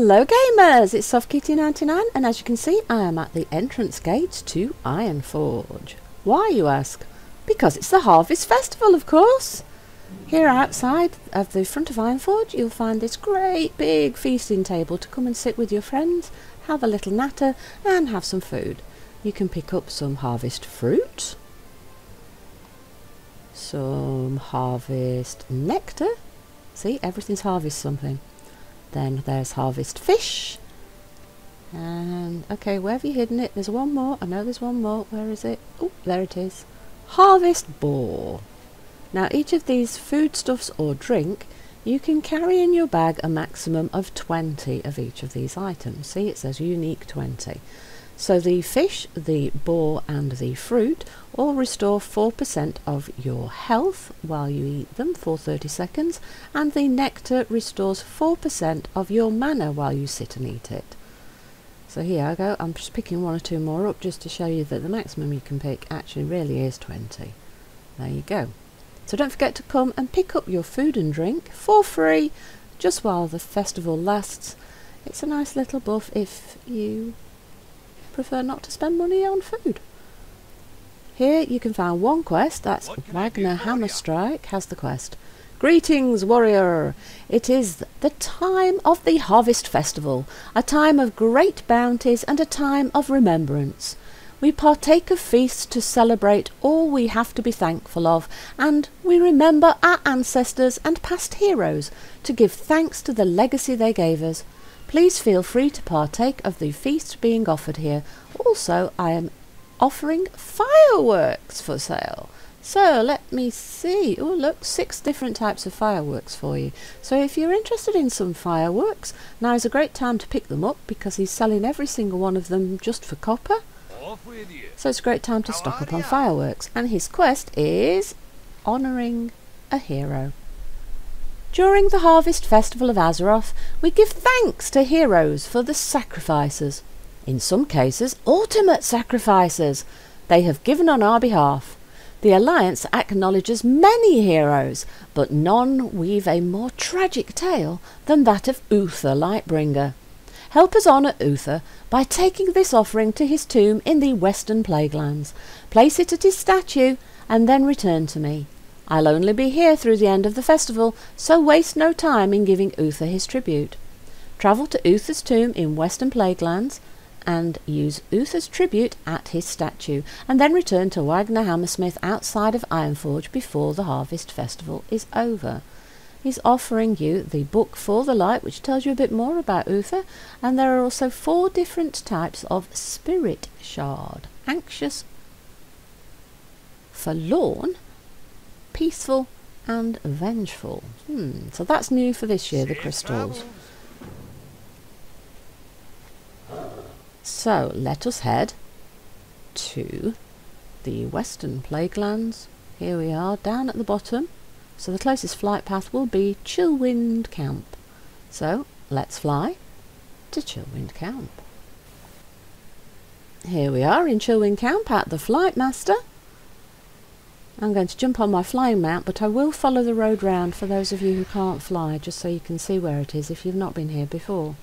Hello gamers, it's SoftKitty99 and as you can see I am at the entrance gate to Ironforge. Why, you ask? Because it's the Harvest Festival, of course! Here outside of the front of Ironforge you'll find this great big feasting table to come and sit with your friends, have a little natter and have some food. You can pick up some harvest fruit, some harvest nectar. See, everything's harvest something. Then there's harvest fish. And, okay, where have you hidden it? There's one more. I know there's one more. Where is it? Oh, there it is. Harvest boar. Now, each of these foodstuffs or drink, you can carry in your bag a maximum of 20 of each of these items. See, it says unique 20. So the fish, the boar and the fruit all restore 4% of your health while you eat them for 30 seconds, and the nectar restores 4% of your mana while you sit and eat it. So here I go, I'm just picking one or two more up just to show you that the maximum you can pick actually really is 20. There you go. So don't forget to come and pick up your food and drink for free just while the festival lasts. It's a nice little buff if you prefer not to spend money on food. Here you can find one quest, that's Wagner Hammerstrike has the quest. Greetings, warrior! It is the time of the Harvest Festival, a time of great bounties and a time of remembrance. We partake of feasts to celebrate all we have to be thankful of, and we remember our ancestors and past heroes to give thanks to the legacy they gave us. Please feel free to partake of the feast being offered here. Also, I am offering fireworks for sale. So let me see. Oh, look, 6 different types of fireworks for you. So if you're interested in some fireworks, now is a great time to pick them up because he's selling every single one of them just for copper. So it's a great time to stock up on fireworks. And his quest is honouring a hero. During the Harvest Festival of Azeroth, we give thanks to heroes for the sacrifices. In some cases, ultimate sacrifices they have given on our behalf. The Alliance acknowledges many heroes, but none weave a more tragic tale than that of Uther Lightbringer. Help us honour Uther by taking this offering to his tomb in the Western Plaguelands. Place it at his statue and then return to me. I'll only be here through the end of the festival, so waste no time in giving Uther his tribute. Travel to Uther's tomb in Western Plaguelands and use Uther's tribute at his statue, and then return to Wagner Hammersmith outside of Ironforge before the Harvest Festival is over. He's offering you the book For the Light, which tells you a bit more about Uther, and there are also 4 different types of spirit shard: anxious, forlorn, peaceful and vengeful. So that's new for this year, the crystals. So let us head to the Western Plaguelands. Here we are down at the bottom. So the closest flight path will be Chillwind Camp. So let's fly to Chillwind Camp. Here we are in Chillwind Camp at the Flight Master. I'm going to jump on my flying mount, but I will follow the road round for those of you who can't fly, just so you can see where it is if you've not been here before.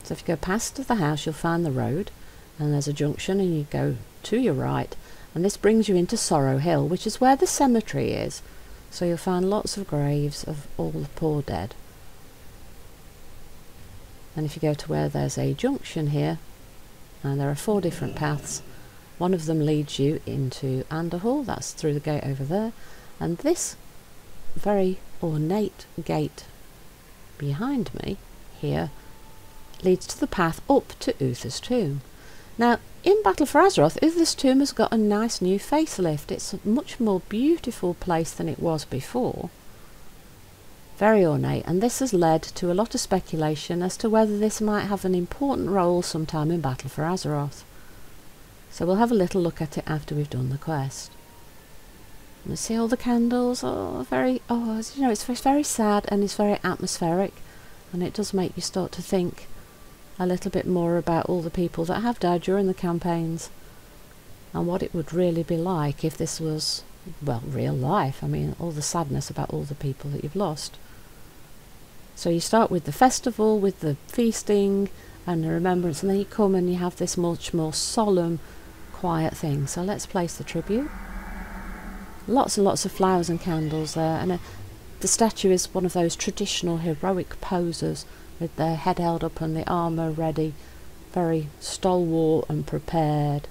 So if you go past the house you'll find the road, and there's a junction and you go to your right, and this brings you into Sorrow Hill, which is where the cemetery is. So you'll find lots of graves of all the poor dead. And if you go to where there's a junction here, and there are 4 different paths. One of them leads you into Anderhall, that's through the gate over there, and this very ornate gate behind me here leads to the path up to Uther's tomb. Now, in Battle for Azeroth, Uther's tomb has got a nice new facelift. It's a much more beautiful place than it was before. Very ornate, and this has led to a lot of speculation as to whether this might have an important role sometime in Battle for Azeroth. So we'll have a little look at it after we've done the quest. And see all the candles. You know, it's very sad and it's very atmospheric, and it does make you start to think a little bit more about all the people that have died during the campaigns and what it would really be like if this was, well, real life. I mean, all the sadness about all the people that you've lost. So you start with the festival, with the feasting and the remembrance, and then you come and you have this much more solemn, quiet thing. So let's place the tribute. Lots and lots of flowers and candles there, and the statue is one of those traditional heroic posers with their head held up and the armour ready, very stalwart and prepared.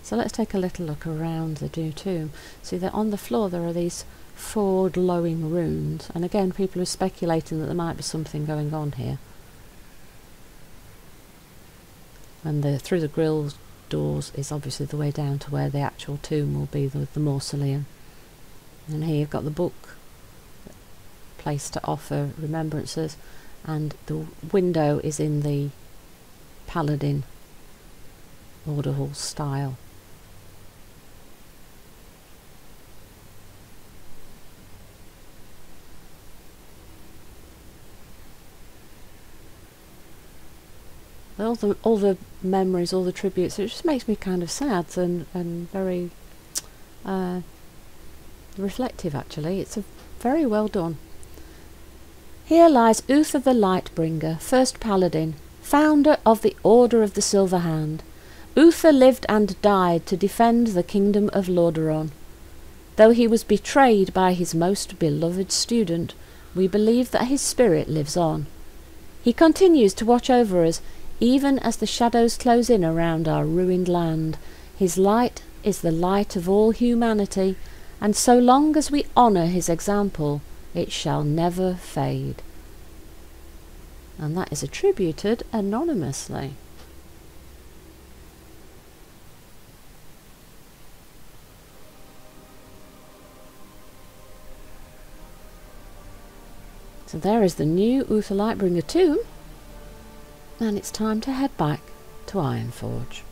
So let's take a little look around the tomb. See that on the floor there are these 4 glowing runes, and again people are speculating that there might be something going on here. And through the grille doors is obviously the way down to where the actual tomb will be, the mausoleum. And here you've got the book placed to offer remembrances, and the window is in the Paladin Order Hall style. All the memories, all the tributes, it just makes me kind of sad and very reflective actually. It's very well done. Here lies Uther the Lightbringer, first paladin, founder of the Order of the Silver Hand. Uther lived and died to defend the kingdom of Lordaeron. Though he was betrayed by his most beloved student, we believe that his spirit lives on. He continues to watch over us, even as the shadows close in around our ruined land. His light is the light of all humanity, and so long as we honour his example, it shall never fade. And that is attributed anonymously. So there is the new Uther Lightbringer tomb, and it's time to head back to Ironforge.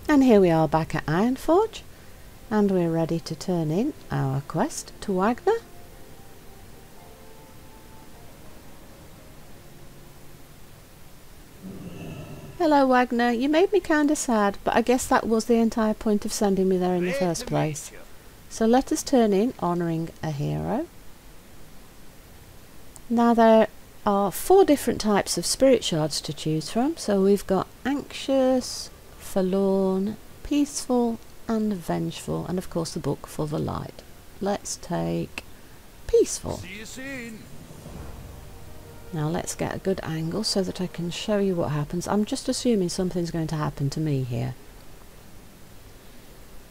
And here we are back at Ironforge, and we're ready to turn in our quest to Wagner. Hello Wagner, you made me kinda sad, but I guess that was the entire point of sending me there in the first place. So let us turn in honouring a hero. Now there are 4 different types of spirit shards to choose from. So we've got anxious, forlorn, peaceful and vengeful, and of course the book for the light. Let's take peaceful. See you soon. Now let's get a good angle so that I can show you what happens. I'm just assuming something's going to happen to me here.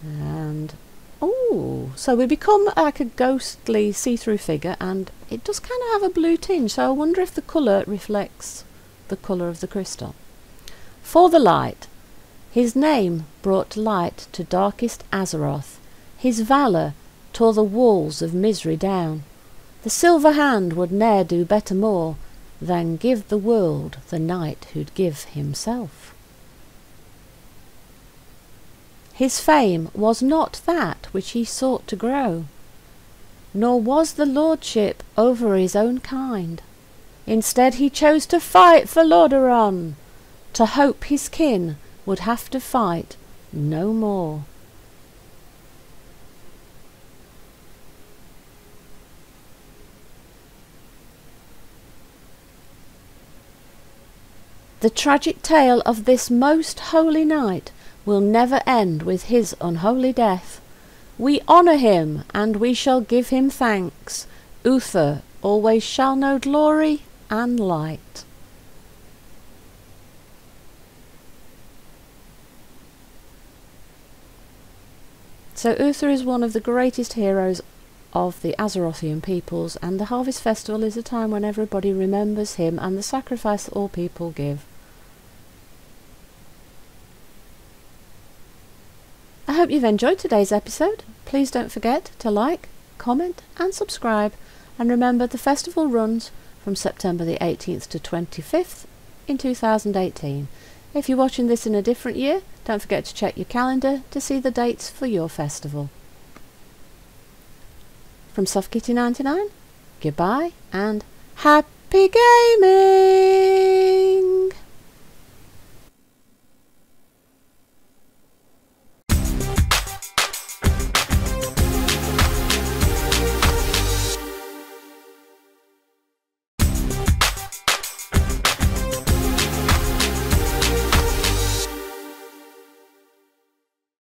And oh, so we become like a ghostly see-through figure, and it does kind of have a blue tinge, so I wonder if the colour reflects the colour of the crystal. For the light. His name brought light to darkest Azeroth. His valour tore the walls of misery down. The Silver Hand would ne'er do better more than give the world the knight who'd give himself. His fame was not that which he sought to grow, nor was the lordship over his own kind. Instead he chose to fight for Lordaeron, to hope his kin would have to fight no more. The tragic tale of this most holy knight will never end with his unholy death. We honour him, and we shall give him thanks. Uther always shall know glory and light. So Uther is one of the greatest heroes of the Azerothian peoples, and the Harvest Festival is a time when everybody remembers him and the sacrifice that all people give. I hope you've enjoyed today's episode. Please don't forget to like, comment and subscribe, and remember the festival runs from September the 18th to 25th in 2018. If you're watching this in a different year, don't forget to check your calendar to see the dates for your festival. From SoftKitty99, goodbye and happy gaming!